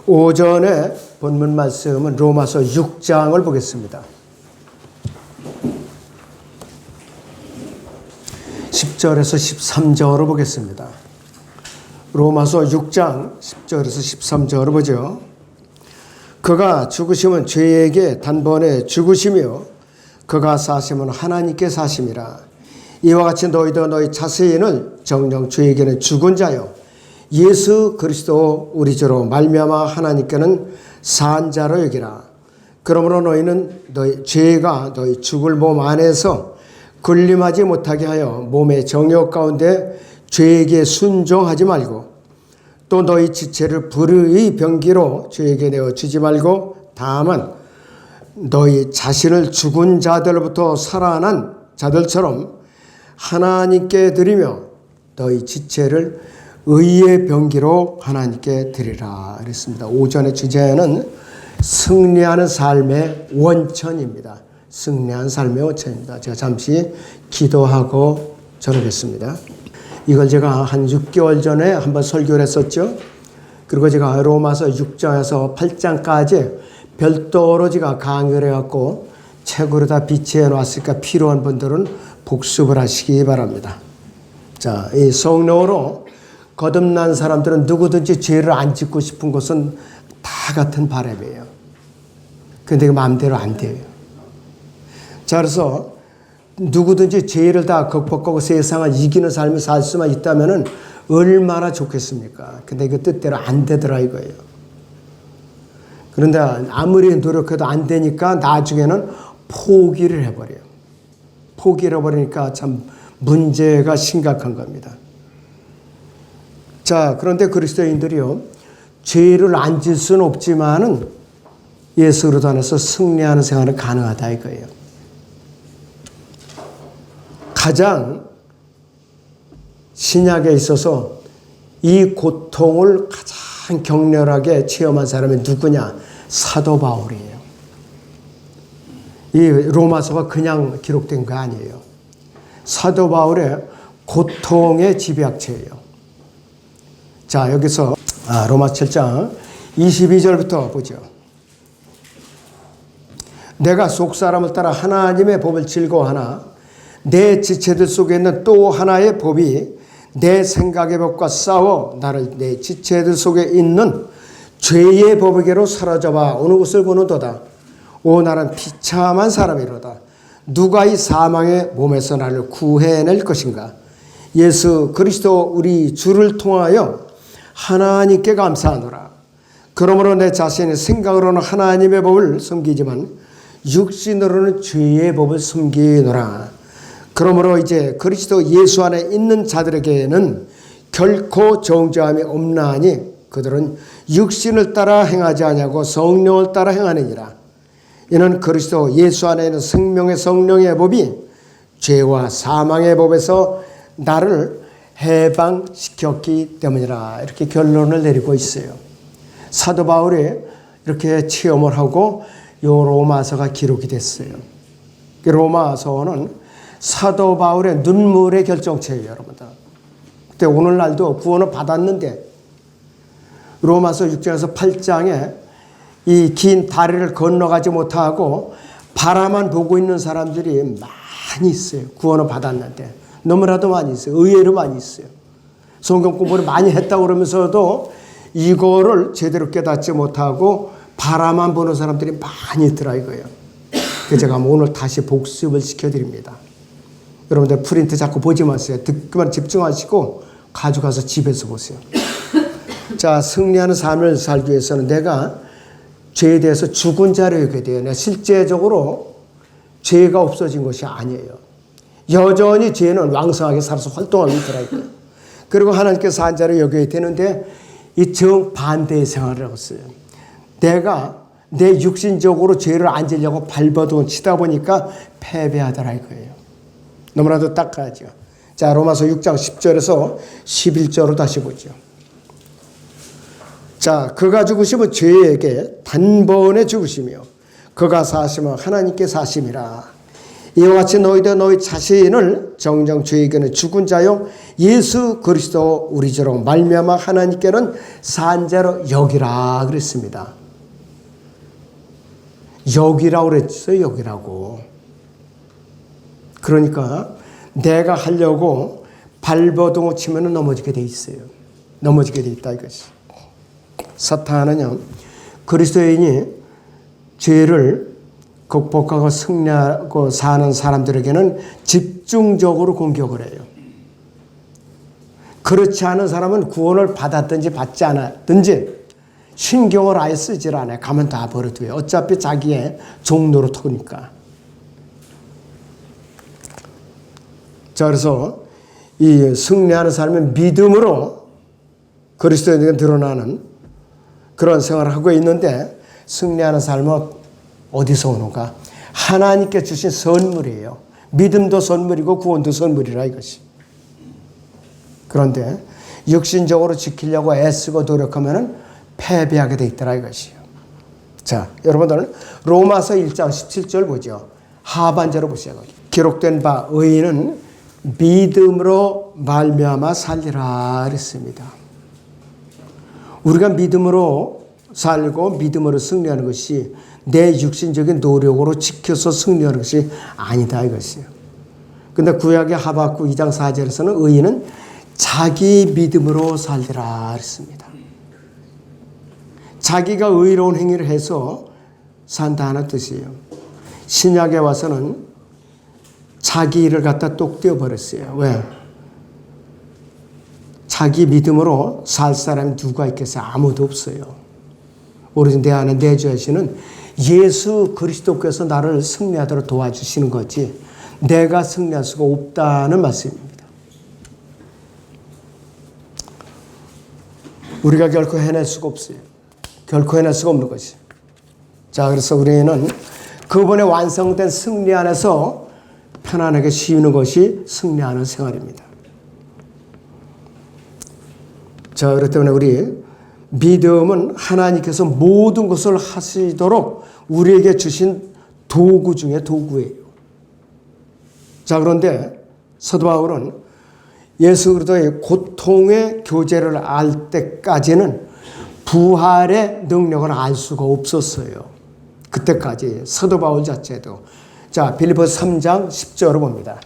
오전에 본문 말씀은 로마서 6장을 보겠습니다. 10절에서 13절을 보겠습니다. 로마서 6장 10절에서 13절을 보죠. 그가 죽으심은 죄에게 단번에 죽으시며 그가 사심은 하나님께 사심이라. 이와 같이 너희도 너희 자세인을 정녕 죄에게는 죽은 자요 예수 그리스도 우리 주로 말미암아 하나님께는 산 자로 여기라. 그러므로 너희는 너희 죄가 너희 죽을 몸 안에서 군림하지 못하게 하여 몸의 정욕 가운데 죄에게 순종하지 말고 또 너희 지체를 불의의 병기로 죄에게 내어 주지 말고 다만 너희 자신을 죽은 자들로부터 살아난 자들처럼 하나님께 드리며 너희 지체를 의의 병기로 하나님께 드리라 그랬습니다. 오전의 주제는 승리하는 삶의 원천입니다. 승리한 삶의 원천입니다. 제가 잠시 기도하고 전하겠습니다. 이걸 제가 한 6개월 전에 한번 설교를 했었죠. 그리고 제가 로마서 6장에서 8장까지 별도로 제가 강의를 해갖고 책으로 다 비치해 놨으니까 필요한 분들은 복습을 하시기 바랍니다. 자, 이 성령으로 거듭난 사람들은 누구든지 죄를 안 짓고 싶은 것은 다 같은 바람이에요. 근데 그 마음대로 안 돼요. 자, 그래서 누구든지 죄를 다 극복하고 세상을 이기는 삶을 살 수만 있다면 얼마나 좋겠습니까? 근데 그 뜻대로 안 되더라 이거예요. 그런데 아무리 노력해도 안 되니까 나중에는 포기를 해버려요. 포기를 해버리니까 참 문제가 심각한 겁니다. 자, 그런데 그리스도인들이요, 죄를 안 질 수는 없지만은 예수 그리스도 안에서 승리하는 생활은 가능하다 이거예요. 가장 신약에 있어서 이 고통을 가장 격렬하게 체험한 사람이 누구냐? 사도 바울이에요. 이 로마서가 그냥 기록된 거 아니에요. 사도 바울의 고통의 집약체예요. 자, 여기서 로마서 7장 22절부터 보죠. 내가 속사람을 따라 하나님의 법을 즐거워하나 내 지체들 속에 있는 또 하나의 법이 내 생각의 법과 싸워 나를 내 지체들 속에 있는 죄의 법에게로 사로잡아 어느 것을 보는도다. 오, 나는 비참한 사람이로다. 누가 이 사망의 몸에서 나를 구해낼 것인가? 예수 그리스도 우리 주를 통하여 하나님께 감사하노라. 그러므로 내 자신의 생각으로는 하나님의 법을 섬기지만 육신으로는 죄의 법을 섬기노라. 그러므로 이제 그리스도 예수 안에 있는 자들에게는 결코 정죄함이 없나니 그들은 육신을 따라 행하지 아니하고 성령을 따라 행하느니라. 이는 그리스도 예수 안에 있는 생명의 성령의 법이 죄와 사망의 법에서 나를 해방시켰기 때문이라. 이렇게 결론을 내리고 있어요. 사도 바울이 이렇게 체험을 하고 요 로마서가 기록이 됐어요. 로마서는 사도 바울의 눈물의 결정체예요, 여러분들. 그때 오늘날도 구원을 받았는데 로마서 6장에서 8장에 이 긴 다리를 건너가지 못하고 바라만 보고 있는 사람들이 많이 있어요. 구원을 받았는데 너무나도 많이 있어요. 의외로 많이 있어요. 성경 공부를 많이 했다고 그러면서도 이거를 제대로 깨닫지 못하고 바라만 보는 사람들이 많이 있더라 이거예요. 그래서 제가 오늘 다시 복습을 시켜드립니다. 여러분들 프린트 자꾸 보지 마세요. 듣기만 집중하시고 가져가서 집에서 보세요. 자, 승리하는 삶을 살기 위해서는 내가 죄에 대해서 죽은 자로 여겨야 돼요. 내가 실제적으로 죄가 없어진 것이 아니에요. 여전히 죄는 왕성하게 살아서 활동하고 있더라고요. 그리고 하나님께서 산 자로 여겨야 되는데 이 정반대의 생활을 하고 있어요. 내가 내 육신적으로 죄를 안 지려고 발버둥 치다 보니까 패배하더라 이거예요. 너무나도 딱하죠. 자, 로마서 6장 10절에서 11절로 다시 보죠. 자, 그가 죽으심은 죄에게 단번에 죽으시며 그가 사심은 하나님께 사심이라. 이와 같이 너희도 너희 자신을 정녕 주에게는 죽은 자요 예수 그리스도 우리 주로 말미암아 하나님께는 산 자로 여기라 그랬습니다. 여기라고 그랬어요. 여기라고. 그러니까 내가 하려고 발버둥을 치면 넘어지게 돼 있어요. 넘어지게 돼 있다 이것이. 사탄은요, 그리스도인이 죄를 극복하고 승리하고 사는 사람들에게는 집중적으로 공격을 해요. 그렇지 않은 사람은 구원을 받았든지 받지 않았든지 신경을 아예 쓰질 않아요. 가면 다 버려둬요. 어차피 자기의 종로로 토니까. 자, 그래서 이 승리하는 삶은 믿음으로 그리스도인에게 드러나는 그런 생활을 하고 있는데, 승리하는 삶은 어디서 오는가? 하나님께 주신 선물이에요. 믿음도 선물이고 구원도 선물이라 이것이. 그런데 육신적으로 지키려고 애쓰고 노력하면 패배하게 돼 있더라 이것이요. 자, 여러분들 로마서 1장 17절 보죠. 하반절을 보세요. 기록된 바 의인은 믿음으로 말미암아 살리라 그랬습니다. 우리가 믿음으로 살고 믿음으로 승리하는 것이 내 육신적인 노력으로 지켜서 승리하는 것이 아니다 이것이요. 근데 구약의 하박국 2장 4절에서는 의인은 자기 믿음으로 살리라 그랬습니다. 자기가 의로운 행위를 해서 산다는 뜻이에요. 신약에 와서는 자기 일을 갖다 똑 떼어버렸어요. 왜? 자기 믿음으로 살 사람이 누가 있겠어요? 아무도 없어요. 오로지 내 안에 내주하시는 예수 그리스도께서 나를 승리하도록 도와주시는 거지 내가 승리할 수가 없다는 말씀입니다. 우리가 결코 해낼 수가 없어요. 결코 해낼 수가 없는 것이. 자, 그래서 우리는 그분의 완성된 승리 안에서 편안하게 쉬는 것이 승리하는 생활입니다. 자, 그렇기 때문에 우리 믿음은 하나님께서 모든 것을 하시도록 우리에게 주신 도구 중에 도구예요. 자, 그런데 사도 바울은 예수 그리스도의 고통의 교제를 알 때까지는 부활의 능력을 알 수가 없었어요. 그때까지 사도 바울 자체도. 자, 빌립보서 3장 10절을 봅니다.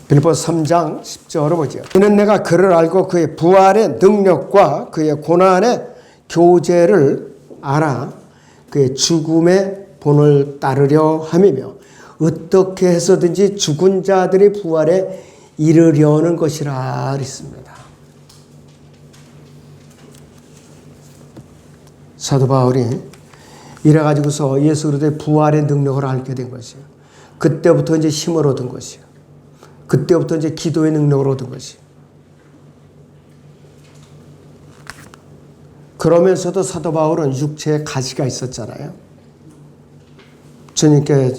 빌립보서 3장 10절을 보죠. 그는 내가 그를 알고 그의 부활의 능력과 그의 고난의 교제를 알아 그의 죽음의 본을 따르려 함이며 어떻게 해서든지 죽은 자들의 부활에 이르려는 것이라 그랬습니다. 사도 바울이 이래가지고서 예수 그리스도의 부활의 능력을 알게 된 것이에요. 그때부터 이제 힘을 얻은 것이에요. 그때부터 이제 기도의 능력을 얻은 것이에요. 그러면서도 사도 바울은 육체에 가시가 있었잖아요. 주님께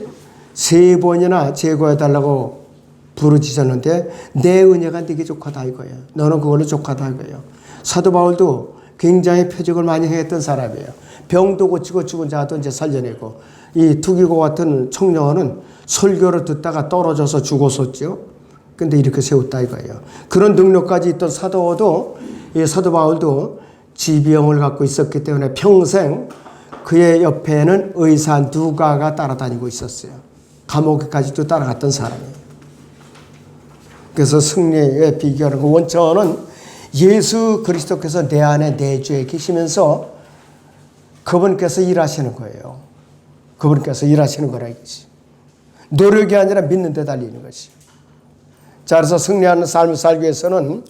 3번이나 제거해달라고 부르짖었는데 내 은혜가 네게 족하다 이거예요. 너는 그걸로 족하다 이거예요. 사도 바울도 굉장히 표적을 많이 했던 사람이에요. 병도 고치고 죽은 자도 이제 살려내고, 이 투기고 같은 청년은 설교를 듣다가 떨어져서 죽었었죠. 근데 이렇게 세웠다 이거예요. 그런 능력까지 있던 사도도, 이 사도 바울도 지병을 갖고 있었기 때문에 평생 그의 옆에는 의사 누가가 따라다니고 있었어요. 감옥에까지도 따라갔던 사람이에요. 그래서 승리의 비결은 그 원천은 예수 그리스도께서 내 안에 내주에 계시면서 그분께서 일하시는 거예요. 그분께서 일하시는 거라 이것이. 노력이 아니라 믿는 데 달리는 것이. 자, 그래서 승리하는 삶을 살기 위해서는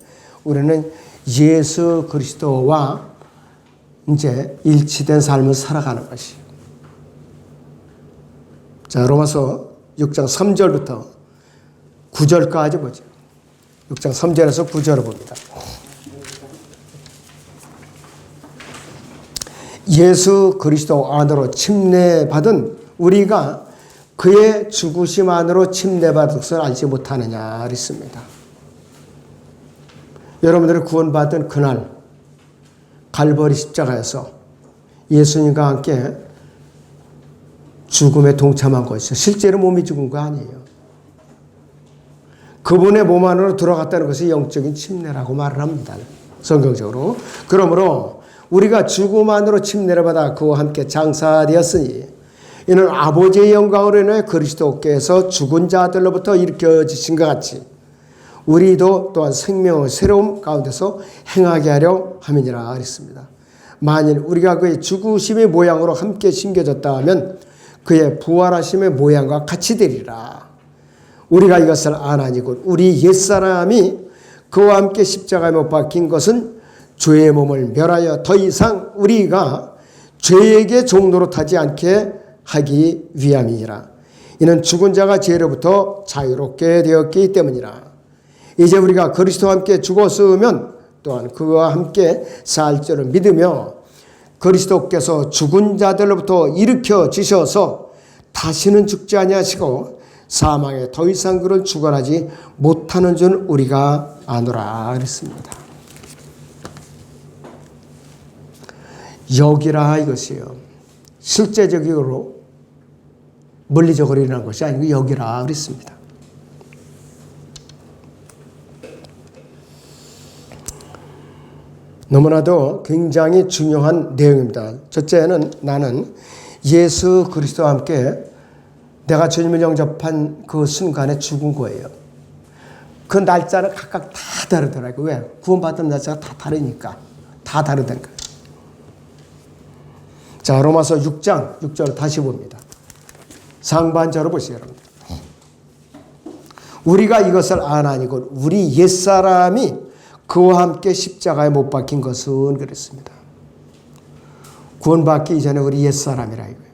우리는 예수 그리스도와 이제 일치된 삶을 살아가는 것이. 자, 로마서 6장 3절부터 9절까지 보죠. 6장 3절에서 9절을 봅니다. 예수 그리스도 안으로 침례받은 우리가 그의 죽으심 안으로 침례받은 것을 알지 못하느냐 그랬습니다. 여러분들이 구원받은 그날 갈보리 십자가에서 예수님과 함께 죽음에 동참한 것이죠. 실제로 몸이 죽은 거 아니에요. 그분의 몸 안으로 들어갔다는 것이 영적인 침례라고 말을 합니다. 성경적으로. 그러므로 우리가 죽음 안으로 침례를 받아 그와 함께 장사되었으니 이는 아버지의 영광으로 인해 그리스도께서 죽은 자들로부터 일으켜지신 것 같이 우리도 또한 생명의 새로움 가운데서 행하게 하려 함이니라 그랬습니다. 만일 우리가 그의 죽으심의 모양으로 함께 심겨졌다 하면 그의 부활하심의 모양과 같이 되리라. 우리가 이것을 아나니 곧 우리 옛사람이 그와 함께 십자가에 못 박힌 것은 죄의 몸을 멸하여 더 이상 우리가 죄에게 종노릇하지 않게 하기 위함이니라. 이는 죽은 자가 죄로부터 자유롭게 되었기 때문이라. 이제 우리가 그리스도와 함께 죽었으면 또한 그와 함께 살 줄을 믿으며 그리스도께서 죽은 자들로부터 일으켜 지셔서 다시는 죽지 아니하시고 사망에 더 이상 그를 주관하지 못하는 줄 우리가 아노라 그랬습니다. 여기라 이것이요. 실제적으로 물리적으로 일어난 것이 아니고 여기라 그랬습니다. 너무나도 굉장히 중요한 내용입니다. 첫째는 나는 예수 그리스도와 함께 내가 주님을 영접한 그 순간에 죽은 거예요. 그 날짜는 각각 다 다르더라고요. 왜? 구원받은 날짜가 다 다르니까. 다 다르다니까. 자, 로마서 6장 6절을 다시 봅니다. 상반절을 보세요, 여러분. 우리가 이것을 아나니 곧 우리 옛사람이 그와 함께 십자가에 못 박힌 것은 그랬습니다. 구원받기 이전에 우리 옛사람이라 이거예요.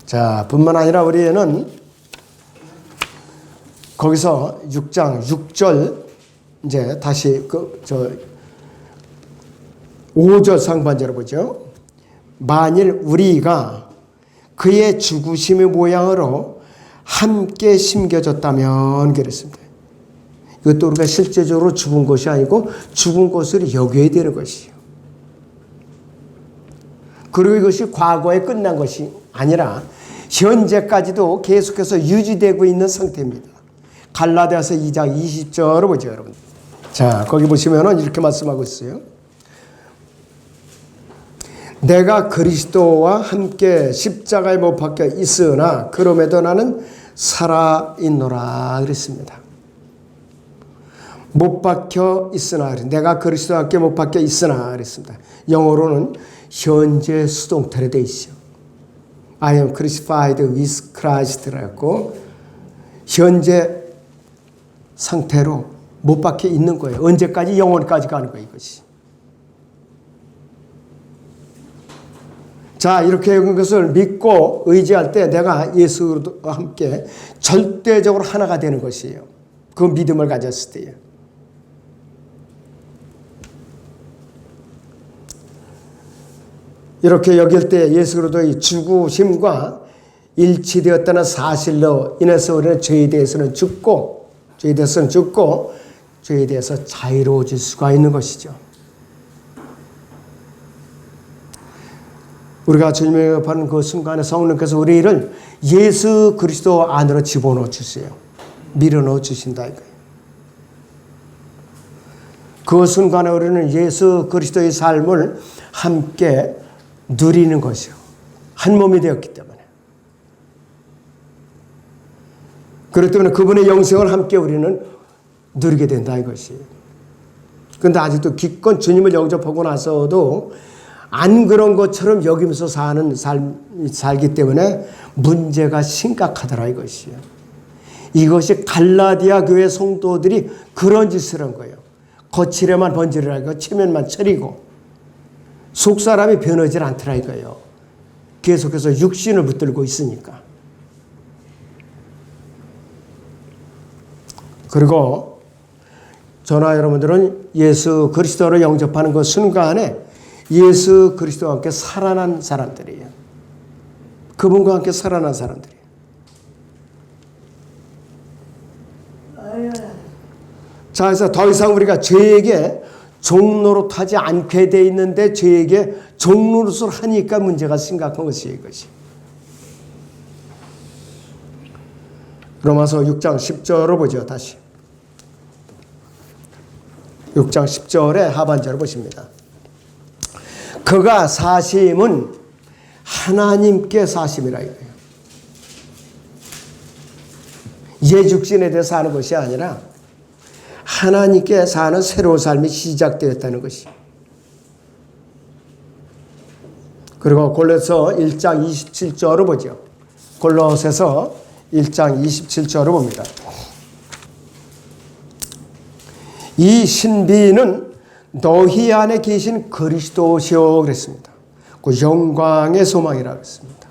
자, 뿐만 아니라 우리는 거기서 6장 6절 이제 다시 5절 상반절을 보죠. 만일 우리가 그의 죽으심의 모양으로 함께 심겨졌다면 그랬습니다. 이것도 우리가 실제적으로 죽은 것이 아니고 죽은 것을 여겨야 되는 것이에요. 그리고 이것이 과거에 끝난 것이 아니라 현재까지도 계속해서 유지되고 있는 상태입니다. 갈라디아서 2장 20절을 보죠, 여러분. 자, 거기 보시면은 이렇게 말씀하고 있어요. 내가 그리스도와 함께 십자가에 못 박혀 있으나 그럼에도 나는 살아 있노라 그랬습니다. 못 박혀 있으나 내가 그리스도와 함께 못 박혀 있으나 그랬습니다. 영어로는 현재 수동태로 되어 있죠. I am crucified with Christ라고 현재 상태로 못 박혀 있는 거예요. 언제까지? 영원까지 가는 거예요, 이것이. 자, 이렇게 한 것을 믿고 의지할 때 내가 예수와 함께 절대적으로 하나가 되는 것이에요. 그 믿음을 가졌을 때요. 이렇게 여길 때 예수 그리스도의 죽으심과 일치되었다는 사실로 인해서 우리는 죄에 대해서는 죽고 죄에 대해서 자유로워질 수가 있는 것이죠. 우리가 주님을 영접하는 그 순간에 성령께서 우리를 예수 그리스도 안으로 집어넣어 주세요. 밀어넣어 주신다 이거예요. 그 순간에 우리는 예수 그리스도의 삶을 함께 누리는 것이요. 한 몸이 되었기 때문에. 그렇기 때문에 그분의 영생을 함께 우리는 누리게 된다 이것이에요. 그런데 아직도 기껏 주님을 영접하고 나서도 안 그런 것처럼 여기면서 사는 살기 때문에 문제가 심각하더라 이것이에요. 이것이 갈라디아 교회 성도들이 그런 짓을 한 거예요. 거칠에만 번지르라고 체면만 차리고 속 사람이 변하지 않더라 이거예요. 계속해서 육신을 붙들고 있으니까. 그리고 저나 여러분들은 예수 그리스도를 영접하는 그 순간에 예수 그리스도와 함께 살아난 사람들이에요. 그분과 함께 살아난 사람들이에요. 자, 그래서 더 이상 우리가 죄에게 종노릇하지 않게 돼 있는데 죄에게 종노릇을 하니까 문제가 심각한 것이에요, 이것이. 로마서 6장 10절을 보죠. 다시 6장 10절의 하반절을 보십니다. 그가 사심은 하나님께 사심이라 이거예요. 예죽신에 대해서 사는 것이 아니라 하나님께 사는 새로운 삶이 시작되었다는 것이. 그리고 골로새 1장 27절을 보죠. 골로새서 1장 27절을 봅니다. 이 신비는 너희 안에 계신 그리스도시오 그랬습니다. 그 영광의 소망이라고 했습니다.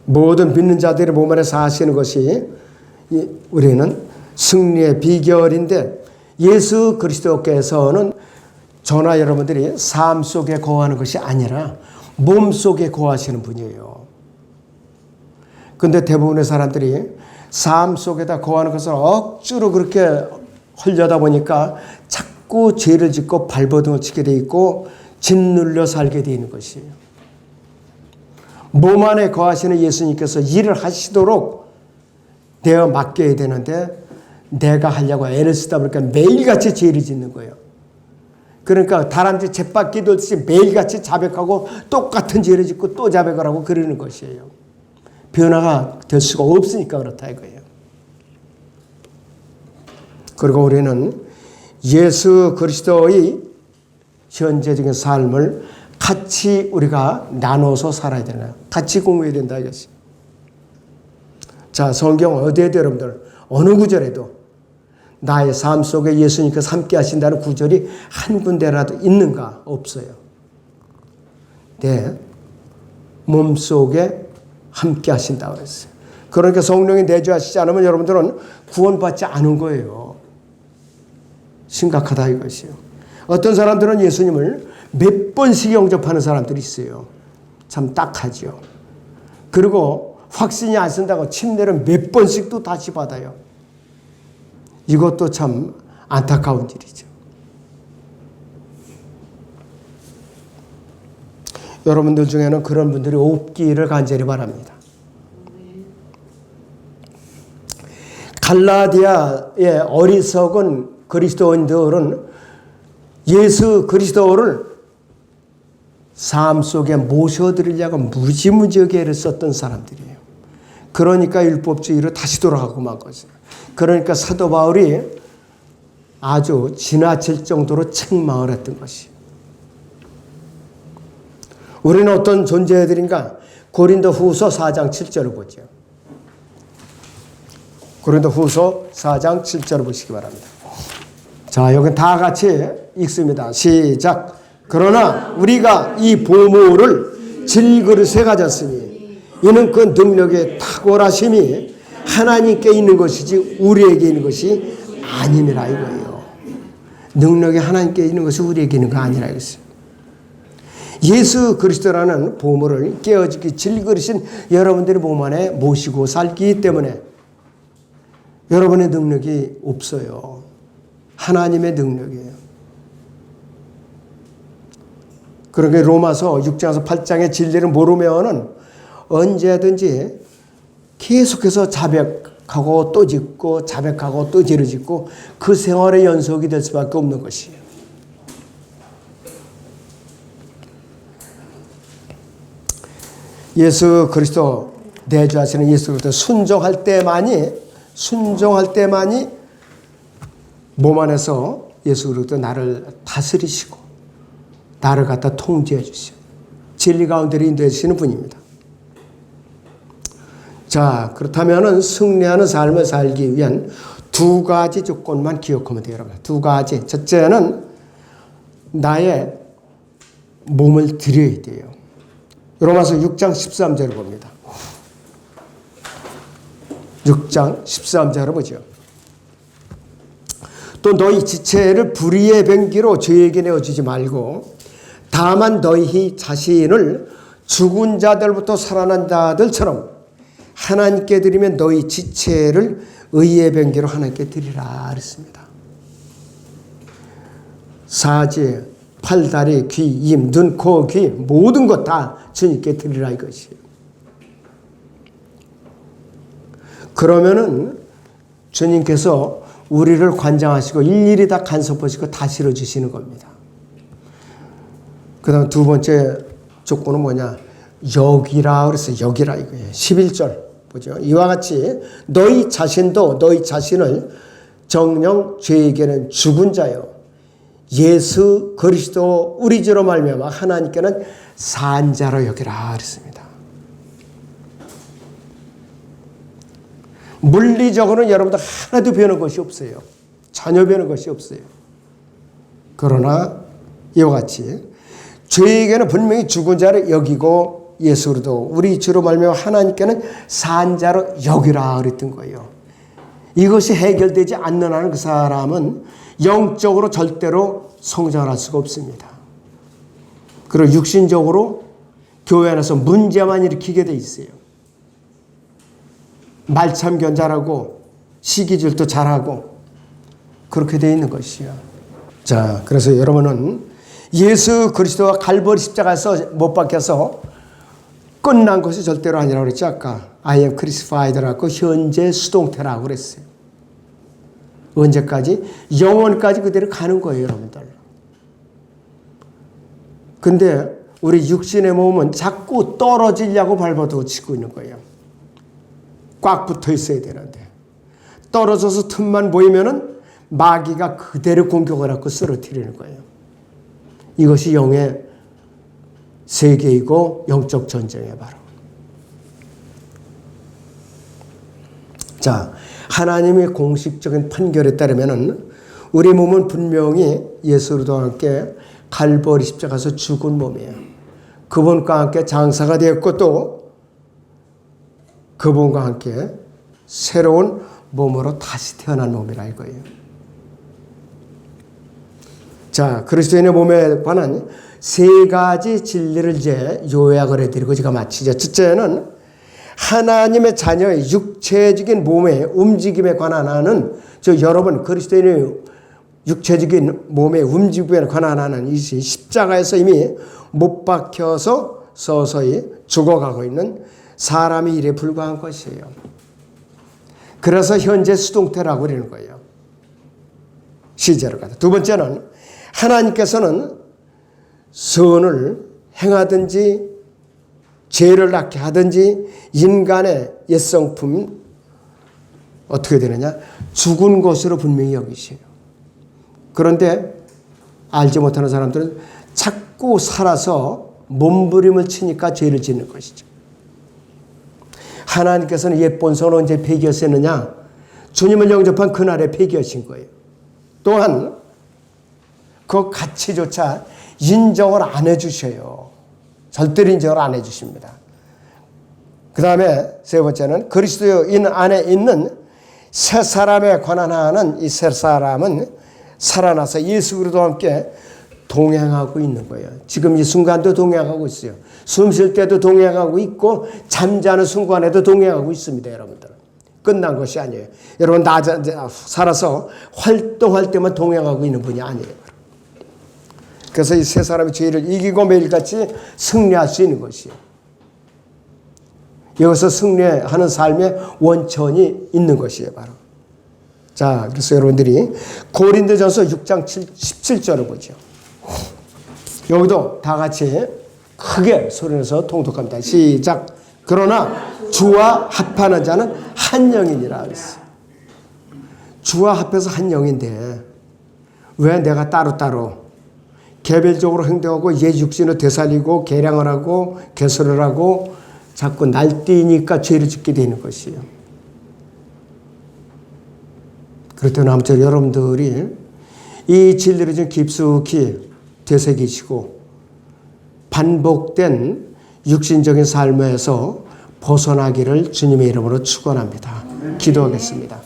모든 믿는 자들의 몸 안에 사시는 것이 우리는 승리의 비결인데, 예수 그리스도께서는 저나 여러분들이 삶 속에 거하는 것이 아니라 몸 속에 거하시는 분이에요. 그런데 대부분의 사람들이 삶 속에다 거하는 것을 억지로 그렇게 하려다 보니까 자꾸 죄를 짓고 발버둥을 치게 돼 있고 짓눌려 살게 돼 있는 것이에요. 몸 안에 거하시는 예수님께서 일을 하시도록 내어 맡겨야 되는데 내가 하려고 애를 쓰다 보니까 매일같이 죄를 짓는 거예요. 그러니까 다람쥐 잿밥 끼돌듯이 매일같이 자백하고 똑같은 죄를 짓고 또 자백을 하고 그러는 것이에요. 변화가 될 수가 없으니까 그렇다 이거예요. 그리고 우리는 예수 그리스도의 현재적인 삶을 같이 우리가 나눠서 살아야 되나, 같이 공유해야 된다 이것이. 자, 성경 어디에도 여러분들 어느 구절에도 나의 삶 속에 예수님께서 함께 하신다는 구절이 한 군데라도 있는가? 없어요. 내 몸속에 함께 하신다고 했어요. 그러니까 성령이 내주하시지 않으면 여러분들은 구원받지 않은 거예요. 심각하다 이것이요. 어떤 사람들은 예수님을 몇 번씩 영접하는 사람들이 있어요. 참 딱하죠. 그리고 확신이 안 쓴다고 침례를 몇 번씩 또 다시 받아요. 이것도 참 안타까운 일이죠. 여러분들 중에는 그런 분들이 없기를 간절히 바랍니다. 갈라디아의 어리석은 그리스도인들은 예수 그리스도를 삶 속에 모셔드리려고 무지무지하게 애를 썼던 사람들이에요. 그러니까 율법주의로 다시 돌아가고 만 거죠. 그러니까 사도 바울이 아주 지나칠 정도로 책망을 했던 것이. 우리는 어떤 존재들인가? 고린도후서 4장 7절을 보죠. 고린도후서 4장 7절을 보시기 바랍니다. 자, 여기 다 같이 읽습니다. 시작. 그러나 우리가 이 보물을 질그릇에 가졌으니 이는 그 능력의 탁월하심이 하나님께 있는 것이지 우리에게 있는 것이 아니니라 이거예요. 능력이 하나님께 있는 것이 우리에게 있는 거 아니라 이거예요. 예수 그리스도라는 보물을 깨어지기 질그릇인 여러분들의 몸 안에 모시고 살기 때문에 여러분의 능력이 없어요. 하나님의 능력이에요. 그러게 로마서 6장에서 8장의 진리를 모르면은 언제든지 계속해서 자백하고 또 짓고 자백하고 또 죄를 짓고 그 생활의 연속이 될 수밖에 없는 것이에요. 예수 그리스도 내주하시는 예수 그리스도 순종할 때만이 몸 안에서 예수 그리스도 나를 다스리시고 나를 갖다 통제해 주시오. 진리 가운데로 인도해 주시는 분입니다. 자, 그렇다면 승리하는 삶을 살기 위한 두 가지 조건만 기억하면 돼요, 여러분. 두 가지. 첫째는 나의 몸을 드려야 돼요. 로마서 6장 13절을 봅니다. 6장 13절을 보죠. 또 너희 지체를 불의의 병기로 죄에게 내어주지 말고 다만 너희 자신을 죽은 자들부터 살아난 자들처럼 하나님께 드리면 너희 지체를 의의 병기로 하나님께 드리라 그랬습니다. 사지 팔, 다리, 귀, 입, 눈, 코, 귀 모든 것 다 주님께 드리라 이것이에요. 그러면은 주님께서 우리를 관장하시고 일일이 다 간섭하시고 다 실어주시는 겁니다. 그 다음 두 번째 조건은 뭐냐? 여기라 그랬어요. 여기라 이거예요. 11절 보죠. 이와 같이 너희 자신도 너희 자신을 정녕 죄에게는 죽은 자요 예수 그리스도 우리 주로 말미암아 하나님께는 산 자로 여기라 그랬습니다. 물리적으로는 여러분들 하나도 변한 것이 없어요. 전혀 변한 것이 없어요. 그러나 이와 같이 죄에게는 분명히 죽은 자를 여기고 예수로도 우리 주로 말미암아 하나님께는 산 자로 여기라 그랬던 거예요. 이것이 해결되지 않는 한은 그 사람은 영적으로 절대로 성장할 수가 없습니다. 그리고 육신적으로 교회 안에서 문제만 일으키게 돼 있어요. 말참견 잘하고 시기질도 잘하고 그렇게 돼 있는 것이요. 자, 그래서 여러분은 예수 그리스도와 갈보리 십자가에서 못 박혀서 끝난 것이 절대로 아니라고 그랬죠. 아까 I am crucified라고 현재 수동태라고 그랬어요. 언제까지? 영원까지 그대로 가는 거예요, 여러분들. 근데 우리 육신의 몸은 자꾸 떨어지려고 발버둥 치고 있는 거예요. 꽉 붙어 있어야 되는데 떨어져서 틈만 보이면은 마귀가 그대로 공격을 하고 쓰러뜨리는 거예요. 이것이 영의 세계이고 영적 전쟁이에요, 바로. 자, 하나님의 공식적인 판결에 따르면은 우리 몸은 분명히 예수로도 함께 갈보리 십자가에서 죽은 몸이에요. 그분과 함께 장사가 되었고 또 그분과 함께 새로운 몸으로 다시 태어난 몸이라 이거예요. 자, 그리스도인의 몸에 관한 세 가지 진리를 이제 요약을 해드리고 제가 마치죠. 첫째는 하나님의 자녀의 육체적인 몸의 움직임에 관한 하는 여러분 그리스도인의 육체적인 몸의 움직임에 관한 하는 이 십자가에서 이미 못 박혀서 서서히 죽어가고 있는 사람의 일에 불과한 것이에요. 그래서 현재 수동태라고 그러는 거예요. 시제로 가다. 두 번째는 하나님께서는 선을 행하든지 죄를 낳게 하든지 인간의 옛성품 어떻게 되느냐? 죽은 것으로 분명히 여기셔요. 그런데 알지 못하는 사람들은 자꾸 살아서 몸부림을 치니까 죄를 짓는 것이죠. 하나님께서는 옛 본성을 언제 폐기하셨느냐? 주님을 영접한 그날에 폐기하신 거예요. 또한 그 가치조차 인정을 안 해주셔요. 절대로 인정을 안 해주십니다. 그 다음에 세 번째는 그리스도인 안에 있는 새 사람에 관한 하는 이 새 사람은 살아나서 예수 그리스도와 함께 동행하고 있는 거예요. 지금 이 순간도 동행하고 있어요. 숨 쉴 때도 동행하고 있고 잠자는 순간에도 동행하고 있습니다. 여러분들. 끝난 것이 아니에요. 여러분 살아서 활동할 때만 동행하고 있는 분이 아니에요. 그래서 이 세 사람의 죄를 이기고 매일같이 승리할 수 있는 것이에요. 여기서 승리하는 삶의 원천이 있는 것이에요. 바로. 자, 그래서 여러분들이 고린도전서 6장 17절을 보죠. 여기도 다 같이 크게 소리내서 통독합니다. 시작. 그러나 주와 합하는 자는 한 영이니라 그랬어요. 주와 합해서 한 영인데 왜 내가 따로따로 개별적으로 행동하고 옛 육신을 되살리고 개량을 하고 개설을 하고 자꾸 날뛰니까 죄를 짓게 되는 것이에요. 그렇다면 아무튼 여러분들이 이 진리를 좀 깊숙이 되새기시고 반복된 육신적인 삶에서 벗어나기를 주님의 이름으로 축원합니다. 기도하겠습니다.